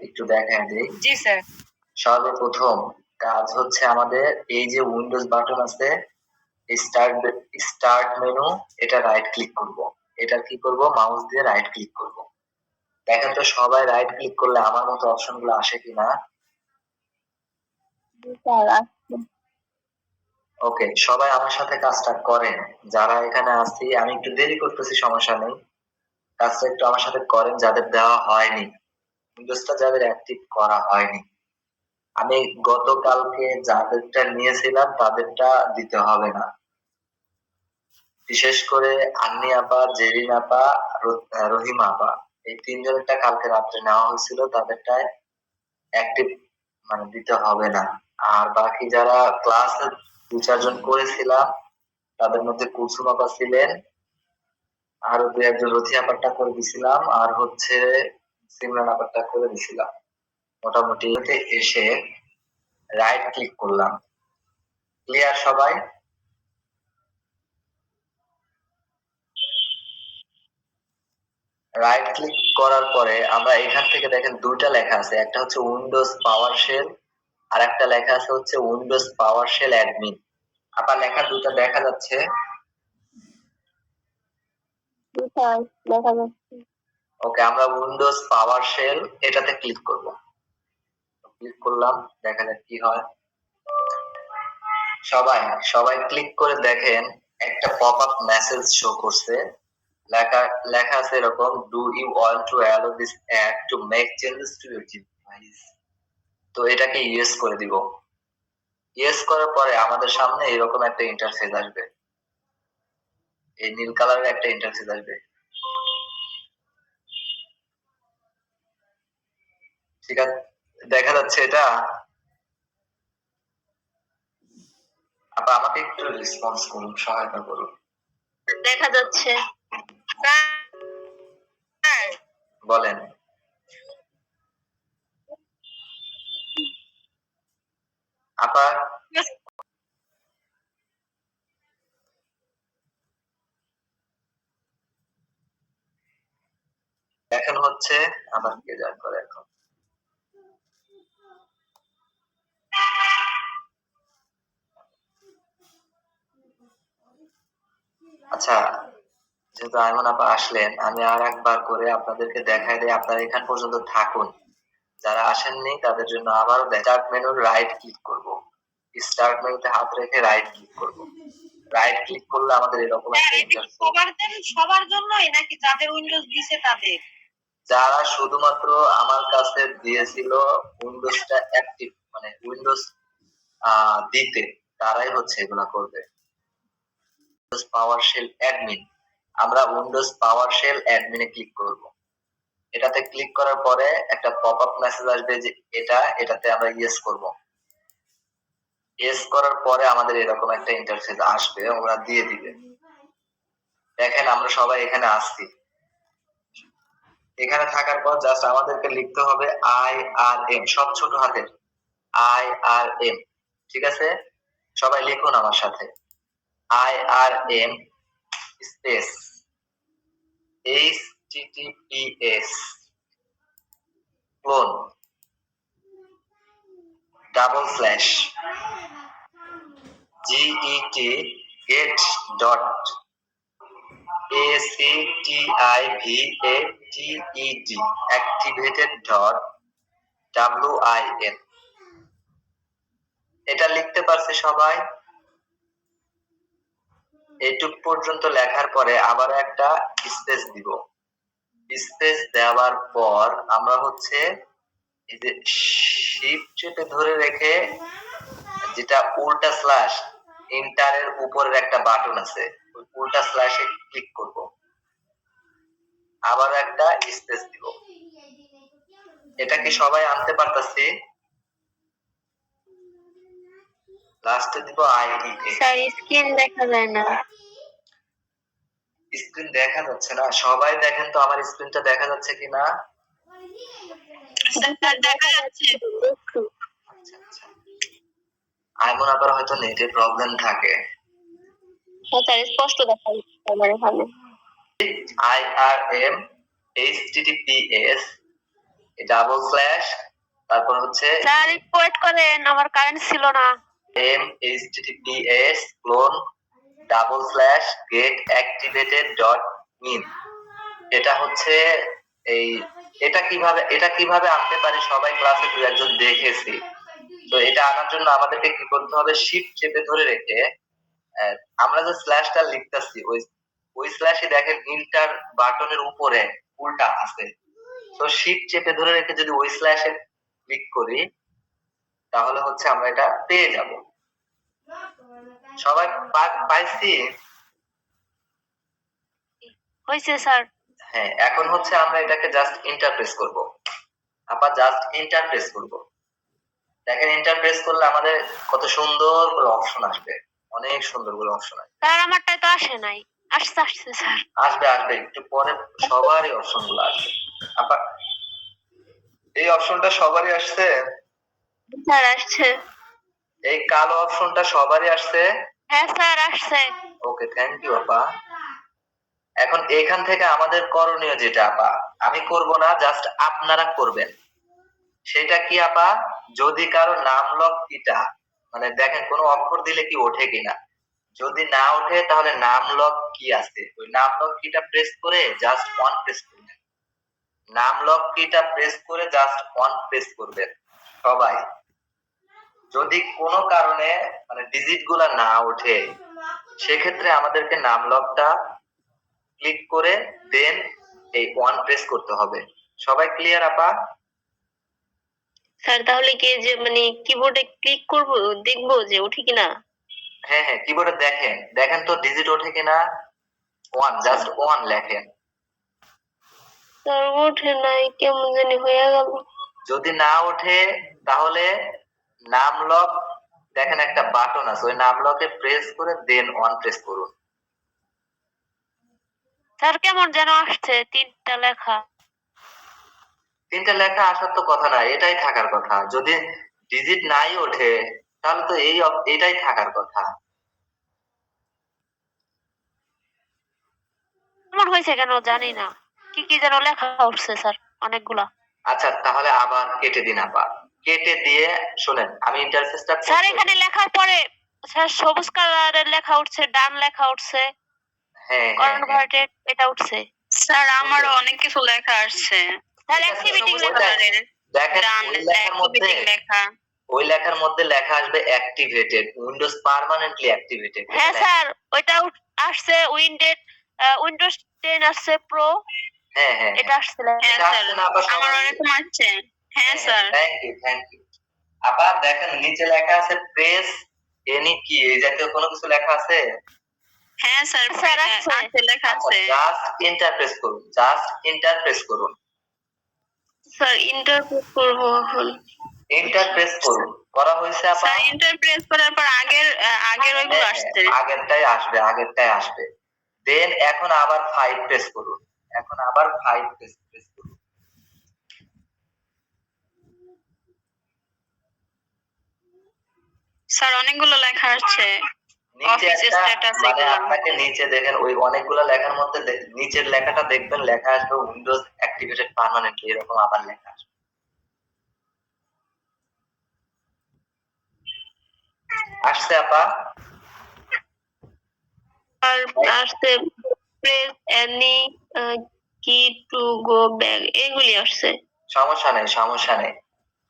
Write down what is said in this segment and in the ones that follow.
একটু দেখায় দিই। জি স্যার। সর্বপ্রথম কাজ হচ্ছে আমাদের এই যে উইন্ডোজ বাটন আছে স্টার্ট মেনু, এটা রাইট ক্লিক করব। এটা কি করব, মাউস দিয়ে রাইট ক্লিক করব। দেখেন তো সবাই রাইট ক্লিক করলে আমার মতো অপশন গুলো আসে কিনা। ওকে, সবাই আমার সাথে কাজটা করেন। যারা এখানে আছি, আমি একটু দেরি করতেছি, সমস্যা নেই, কাজটা একটু আমার সাথে করেন যাদের দেওয়া হয়নি, উইন্ডোজটা যাদের অ্যাক্টিভ করা হয়নি। আমি গতকালকে যাদেরটা নিয়েছিলাম তাদেরটা দিতে হবে না। বিশেষ করে আন্নি আপা, জেরিন আপা, রহিমা আপা, এই তিনজনেরটা কালকে রাত্রে নেওয়া হয়েছিল, তাদেরটায় অ্যাক্টিভ মানে দিতে হবে না। আর বাকি যারা ক্লাসে দু চারজন করেছিলাম, তাদের মধ্যে কুলসুম আপা ছিলেন, আরো দু একজন রথি আপারটা করে দিছিলাম, আর হচ্ছে সিমরান আপারটা করে দিছিলাম। মোটামুটি এসে রাইট ক্লিক করলাম। ক্লিয়ার সবাই? রাইট ক্লিক করার পরে আমরা এখান থেকে দেখেন দুইটা লেখা আছে, একটা হচ্ছে উইন্ডোজ পাওয়ার শেল, আর একটা লেখা আছে হচ্ছে উইন্ডোজ পাওয়ার শেল অ্যাডমিন। আপনার লেখা দুটো দেখা যাচ্ছে? ওকে, আমরা উইন্ডোজ পাওয়ার শেল এটাতে ক্লিক করব। ক্লিক করলাম, দেখা যাক কি হয়। সবাই সবাই ক্লিক করে দেখেন, একটা পপ আপ মেসেজ শো করছে। লেখা লেখা আছে এরকম, do you want to allow this app to make changes to your device. তো এটাকে ইয়েস করে দিব। ইয়েস করার পরে আমাদের সামনে এরকম একটা ইন্টারফেস আসবে, এই নীল কালারের একটা ইন্টারফেস আসবে। ঠিক আছে, দেখা যাচ্ছে এটা? আপা আমাকে একটু রেসপন্স করুন, সহায়তা করুন। দেখা যাচ্ছে। বলেন। আপা এখন হচ্ছে, আবার কে যা করে এখন। আচ্ছা, যেহেতু আইমন আপা আসলেন, আমি আর একবার করে আপনাদেরকে দেখাই দিই, আপনারা এখান পর্যন্ত থাকুন। যারা আসেননি তাদের জন্য আবারও স্টার্ট মেনুর রাইট ক্লিক করব। স্টার্ট মেনুতে হাত রেখে রাইট ক্লিক করব। রাইট ক্লিক করলে আমাদের এরকম একটা ইন্টারফেস। সবার জন্যই নাকি যাদের উইন্ডোজ দিছে তাদের? যারা শুধুমাত্র আমার কাছে দিয়েছিল উইন্ডোজটা অ্যাক্টিভ, মানে উইন্ডোজ দিতে, তারাই হচ্ছে এগুলা করবে। উইন্ডোজ পাওয়ারশেল অ্যাডমিন, আমরা উইন্ডোজ পাওয়ারশেল অ্যাডমিনে ক্লিক করব। এটাতে ক্লিক করার পরে একটা পপ আপ মেসেজ আসবে যে এটাতে আমরা ইয়েস করব। ইয়েস করার পরে আমাদের এরকম একটা ইন্টারফেস আসবে, ওরা দিয়ে দিবে। দেখেন আমরা সবাই এখানে আসছি। এখানে থাকার পর জাস্ট আমাদেরকে লিখতে হবে IRM, সব ছোট হাতের IRM। ঠিক আছে, সবাই লিখুন আমার সাথে, IRM space HTTPS clone double slash get dot activated dot win। এটা লিখতে পারছে সবাই? এইটুক পর্যন্ত লেখার পরে আবার একটা স্পেস দিব। স্পেস দেওয়ার পর আমরা হচ্ছে এই যে শিফট চেপে ধরে রেখে, যেটা উল্টা স্ল্যাশ, এন্টারের উপরের একটা বাটন আছে, ওই উল্টা স্ল্যাশে ক্লিক করব। আবার একটা স্পেস দিব। এটা কি সবাই আনতে পারতাছি? লাস্টে দিব আইডি। স্যার স্ক্রিন দেখা যায় না। স্ক্রিন দেখা যাচ্ছে না? সবাই দেখেন তো আমার স্ক্রিনটা দেখা যাচ্ছে কিনা। স্যার দেখা যাচ্ছে। আচ্ছা আচ্ছা, আইমন আবার হয়তো নেটে প্রবলেম থাকে। স্যার স্পষ্ট দেখা যাচ্ছে আমার এখানে। IRM HTTPS ডাবল স্ল্যাশ তারপর হচ্ছে স্যার একটু ওয়েট করেন, আমার কারেন্ট ছিল না। https clone double slash get activated dot min। এটা হচ্ছে এই এটা কিভাবে আনতে পারি সবাই ক্লাসে দু একজন দেখেছি। তো এটা আনার জন্য আমাদেরকে কি করতে হবে, শিফট চেপে ধরে রেখে আমরা যে স্ল্যাশটা লিখতেছি ওই স্ল্যাশে দেখেন ইন্টার বাটনের উপরে উল্টা আছে। তো শিফট চেপে ধরে রেখে যদি ওই স্ল্যাশে ক্লিক করি তাহলে হচ্ছে আমরা এটা পেয়ে যাব। সবাই পাইছি? হয়েছে স্যার। হ্যাঁ, এখন হচ্ছে আমরা এটাকে জাস্ট এন্টার প্রেস করব। আবার জাস্ট এন্টার প্রেস করব। দেখেন এন্টার প্রেস করলে আমাদের কত সুন্দর করে অপশন আসবে, অনেক সুন্দর করে অপশন আসবে। স্যার আমারটাই তো আসে নাই। আসছে স্যার। আসবে একটু পরে সবারই অপশন গুলো আসবে। আবার এই অপশনটা সবারই আসছে? স্যার আসছে। এই কালো অপশনটা সবারই আসছে? হ্যাঁ স্যার আসছে। ওকে, থ্যাংক ইউ আপা। এখন এখান থেকে আমাদের করণীয় যেটা আপা, আমি করব না, জাস্ট আপনারা করবেন। সেটা কি আপা, যদি কারো নাম লক কিটা মানে দেখেন কোনো অক্ষর দিলে কি ওঠে কিনা, যদি না ওঠে তাহলে নাম লক কি আছে ওই নাম লক কিটা প্রেস করে জাস্ট ওয়ান প্রেস করবেন। নাম লক কিটা প্রেস করে জাস্ট ওয়ান প্রেস করবেন সবাই। যদি কোনো কারণে মানে ডিজিট গুলা না ওঠে সেক্ষেত্রে আমাদেরকে নাম লকটা ক্লিক করে দেন এই ওয়ান প্রেস করতে হবে। সবাই ক্লিয়ার আপা? স্যার তাহলে কি যে মানে কিবোর্ডে ক্লিক করব, দেখবো যে ওঠে কিনা? হ্যাঁ হ্যাঁ, কিবোর্ডে দেখেন তো ডিজিট ওঠে কিনা। ওয়ান, জাস্ট ওয়ান লেখেন। স্যার ওঠে নাই, কেমন জানি হয়ে গেল। যদি না ওঠে তাহলে নাম লক দেখেন একটা বাটন আছে, ওই নাম লকে প্রেস করে দেন ওয়ান প্রেস করুন। স্যার কেমন যেন আসছে তিনটা লেখা। তিনটা লেখা আসার তো কথা না, এটাই থাকার কথা। যদি ডিজিট নাই ওঠে তাহলে তো এটাই থাকার কথা। এমন হয়েছে কেন জানি না, কি কি যেন লেখা উঠছে স্যার অনেকগুলা। আচ্ছা তাহলে আবার কেটে দিন আপা। কেটে দিয়ে শুনেন, আমি ইন্টারফেসটা স্যার এখানে লেখার পরে স্যার সবুজ কালারের লেখা উঠছে, ডান লেখা উঠছে, হ্যাঁ হ্যাঁ হ্যাঁ, কনভার্টেড এটা উঠছে। স্যার আমারও অনেক কিছু লেখা আসছে। স্যার ঠিক আছে, অ্যাক্টিভিটি সবুজ লেখা। দেখেন ডান ওই লেখার মধ্যে অ্যাক্টিভিটি লেখা। ওই লেখার মধ্যে লেখা আসবে অ্যাক্টিভেটেড, উইন্ডোজ পার্মানেন্টলি অ্যাক্টিভেটেড। হ্যাঁ স্যার ওইটা আসছে উইন্ডোজ 10 আসছে প্রো, হ্যাঁ হ্যাঁ এটা আসছে। হ্যাঁ এটা স্যার আসছে না আপা আমার সবারই? অনেকম আসছে। হ্যাঁ স্যার। থ্যাংক ইউ আবার দেখেন নিচে লেখা আছে প্রেস এনি কি, এই জাতীয় কোনো কিছু লেখা আছে? হ্যাঁ স্যার স্যার আছে লেখা আছে। জাস্ট এন্টার প্রেস করুন, জাস্ট এন্টার প্রেস করুন। স্যার ইন্টারপ্রেট করব এখন। এন্টার প্রেস করুন, করা হয়েছে আপা? স্যার ইন্টার প্রেস করার পর আগের ওইগুলো হ্যাঁ, আসছে। আগেরটাই আসবে। দেন এখন আবার 5 প্রেস করুন, এখন আবার 5 প্রেস করুন। স্যার অনেকগুলো লেখা আসছে। নিচে অফিস একটা স্ট্যাটাস মানে এগুলো। আপনাকে নিচে দেখেন ওই অনেকগুলো লেখার মধ্যে নিচের লেখাটা দেখবেন লেখা আসবে উইন্ডোজ অ্যাক্টিভেটেড পার্মানেন্টলি, এরকম আবার লেখা আসবে। আসছে আপা? আর আসছে প্রেস এনি কি টু গো ব্যাক, এগুলি আসছে। সমস্যা নেই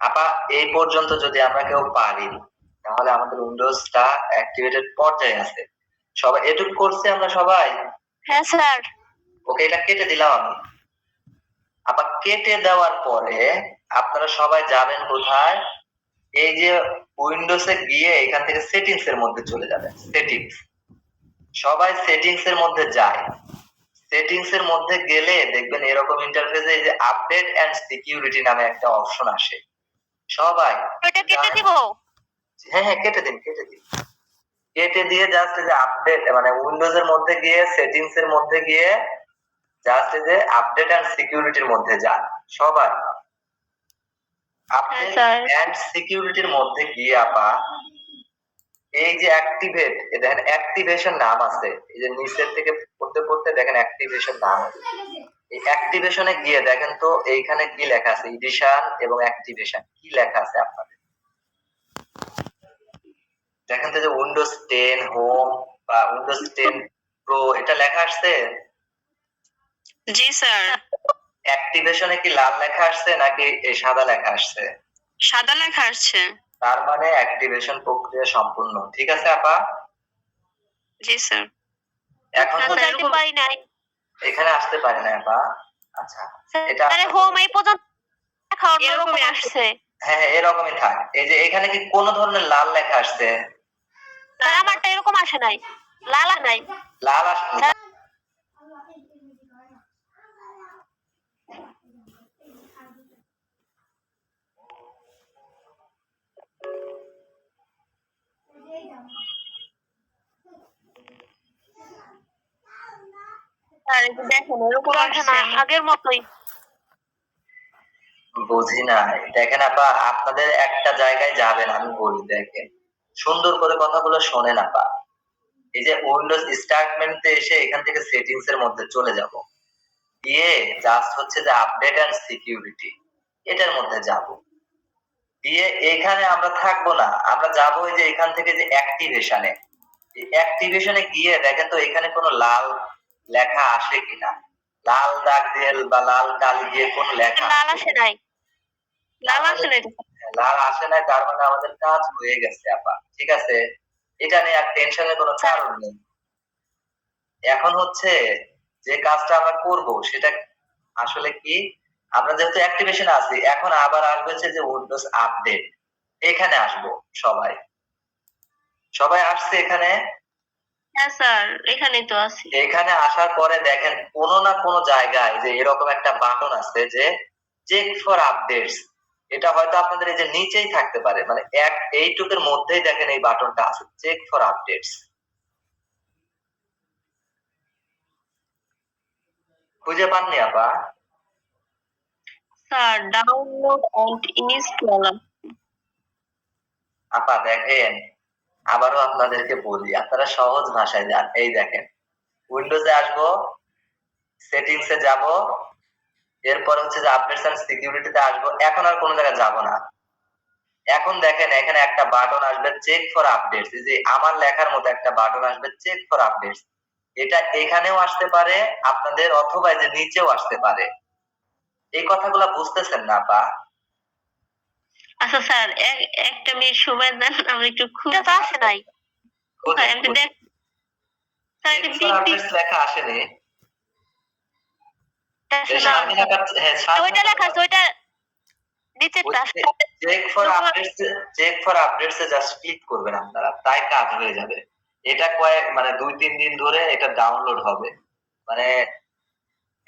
আপা। এই পর্যন্ত যদি আমরা কেউ পারি তাহলে আমাদের উইন্ডোজটা অ্যাক্টিভেটেড পর্যায়ে আছে। সবাই এটুকু করছি আমরা সবাই? হ্যাঁ স্যার। ওকে, এটা কেটে দিলাম আমি। আবার কেটে দেওয়ার পরে আপনারা সবাই যাবেন কোথায়, এই যে উইন্ডোজে গিয়ে এখান থেকে সেটিংস এর মধ্যে চলে যাবেন। সেটিংস, সবাই সেটিংস এর মধ্যে যায়। সেটিংস এর মধ্যে গেলে দেখবেন এরকম ইন্টারফেসে এই যে আপডেট এন্ড সিকিউরিটি নামে একটা অপশন আসে। সবাই ওটা কেটে দিব? হ্যাঁ হ্যাঁ কেটে দিন কেটে দিয়ে জাস্ট এই যে আপডেট মানে উইন্ডোজ এর মধ্যে গিয়ে সেটিংস এর মধ্যে গিয়ে জাস্ট এই যে আপডেট এন্ড সিকিউরিটির মধ্যে যান সবাই। আপডেট এন্ড সিকিউরিটির মধ্যে গিয়ে আপা এই যে অ্যাক্টিভেট, দেখেন অ্যাক্টিভেশন নাম আছে, এই যে নিচের থেকে পড়তে দেখেন অ্যাক্টিভেশন নাম আছে। এই অ্যাক্টিভেশনে গিয়ে দেখেন তো এইখানে কি লেখা আছে, এডিশন এবং অ্যাক্টিভেশন কি লেখা আছে আপনাদের দেখেন তো, যে উইন্ডোজ 10 হোম বা উইন্ডোজ 10 প্রো এটা লেখা আসছে। জি স্যার, অ্যাক্টিভেশনে কি লাল লেখা আসছে নাকি এই সাদা লেখা আসছে? সাদা লেখা আসছে। তার মানে অ্যাক্টিভেশন প্রক্রিয়া সম্পূর্ণ। ঠিক আছে আপা, জি স্যার। এখন না হচ্ছে স্যার, এরকম পারি নাই এখানে আসতে পারে না আপা। আচ্ছা, এটা স্যার হোম এই পর্যন্ত লেখা অন্যরকম এরকমই আসছে। হ্যাঁ হ্যাঁ এরকমই থাক। এই যে এখানে কি কোন ধরনের লাল লেখা আসছে? স্যার আমারটা এরকম আসে নাই, লাল আসে নাই। লাল আসছে স্যার স্যার এই যে দেখেন এরকম আসে না, আসছে। আগের মতোই। বুঝি না। দেখেন আপা, আপনাদের একটা জায়গায় যাবেন, আমি বলি দেখেন সুন্দর করে কথাগুলো শোনেন আপা। এই যে উইন্ডোজ স্টার্ট মেনুতে এসে এখান থেকে সেটিংস এর মধ্যে চলে যাব, গিয়ে জাস্ট হচ্ছে যে আপডেট এন্ড সিকিউরিটি এটার মধ্যে যাব, দিয়ে এখানে আমরা থাকবো না, আমরা যাবো এই যে এখান থেকে যে অ্যাক্টিভেশনে, এই অ্যাক্টিভেশনে গিয়ে দেখেন তো এখানে কোনো লাল লেখা আসে কিনা, লাল দাগ দিয়ে বা লাল কালি দিয়ে কোনো লেখা লাল আসে নাই। লাল আসে নাই তো। লাল আসে না, তার মানে আমাদের কাজ হয়ে গেছে আপা। ঠিক আছে, এটা নিয়ে আর টেনশনের কোনো কারণ নেই। এখন হচ্ছে যে কাজটা আমরা করব সেটা আসলে কি, আমরা যেহেতু অ্যাক্টিভেশনে আছি, এখন আবার আসবে হচ্ছে যে উইন্ডোজ আপডেট। এখানে আসবো সবাই, সবাই আসছে এখানে। হ্যাঁ স্যার, এখানেই তো আছে। এখানে আসার পরে দেখেন কোনো না কোনো জায়গায় যে এরকম একটা বাটন আছে যে চেক ফর আপডেটস। এটা হয়তো আপনাদের এই যে নিচেই থাকতে পারে, মানে এইটুকের মধ্যেই দেখেন এই বাটনটা আছে চেক ফর আপডেটস। খুঁজে পাননি আপা? Sir download and install. আপা দেখেন, আবারও আপনাদেরকে বলি, আপনারা সহজ ভাষায় যান। এই দেখেন উইন্ডোজে আসবো, সেটিংস এ যাব, এরপর হচ্ছে যে আপডেটস এন্ড সিকিউরিটিতে আসবো, এখন আর কোনো জায়গায় যাব না। এখন দেখেন এখানে একটা বাটন আসবে চেক ফর আপডেটস, এই যে আমার লেখার মতো একটা বাটন আসবে চেক ফর আপডেটস। এটা এখানেও আসতে পারে আপনাদের, অথবা এই যে নিচেও আসতে পারে। এই কথাগুলো বুঝতেছেন না আপা? আচ্ছা স্যার, একটা মিনিট সময় দেন, আমি একটু এটা তো আসে নাই। খুঁজেন, আমি একটু খুঁজেন। দেখ। স্যার চেক এটা ফর পিক আপডেটস লেখা আসেনি। এটা আসে এই না। শারমিন আপা, হ্যাঁ ওইটা লেখা আছে, ওইটা নিচেরটা আসে। Check for updates, check for updates এ জাস্ট ক্লিক করবেন আপনারা, তাই কাজ হয়ে যাবে। এটা কয়েক মানে 2-3 দিন ধরে এটা ডাউনলোড হবে, মানে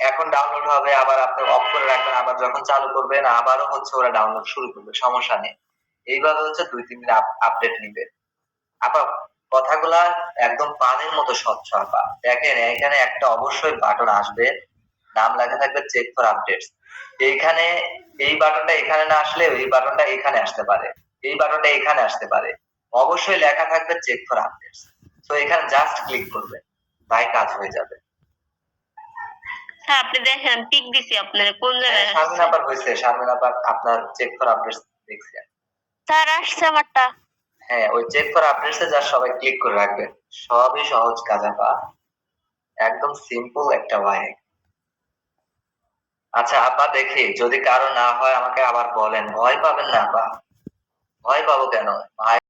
এখন ডাউনলোড হবে, আবার আপনি অফ করে রাখবেন, আবার যখন চালু করবেন আবারও হচ্ছে ওরা ডাউনলোড শুরু করবে, সমস্যা নেই। এইভাবে হচ্ছে 2-3 দিন আপডেট নিবে আপা। কথাগুলা একদম পানির মতো স্বচ্ছ আপা। দেখেন এখানে একটা অবশ্যই বাটন আসবে, নাম লেখা থাকবে চেক ফর আপডেটস। এইখানে এই বাটনটা এখানে না আসলে এই বাটনটা এখানে আসতে পারে, এই বাটনটা এখানে আসতে পারে, অবশ্যই লেখা থাকবে চেক ফর আপডেটস। তো এখানে জাস্ট ক্লিক করবে, তাই কাজ হয়ে যাবে। স্যার আপনি দেখেন পিক দিছি আপনার কোন জায়গায় শারমিন আসছে। আপার হয়েছে, শারমিন আপা আপনার চেক ফর আপডেটস দেখছেন। স্যার আসছে আমারটা। হ্যাঁ, ওই চেক ফর আপডেটস এ যা সবাই ক্লিক করে রাখবেন। সবই সহজ কাজ আপা, একদম সিম্পল একটা ওয়ে। আচ্ছা আপা, দেখি যদি কারো না হয় আমাকে আবার বলেন, ভয় পাবেন না আপা। ভয় পাবো কেন?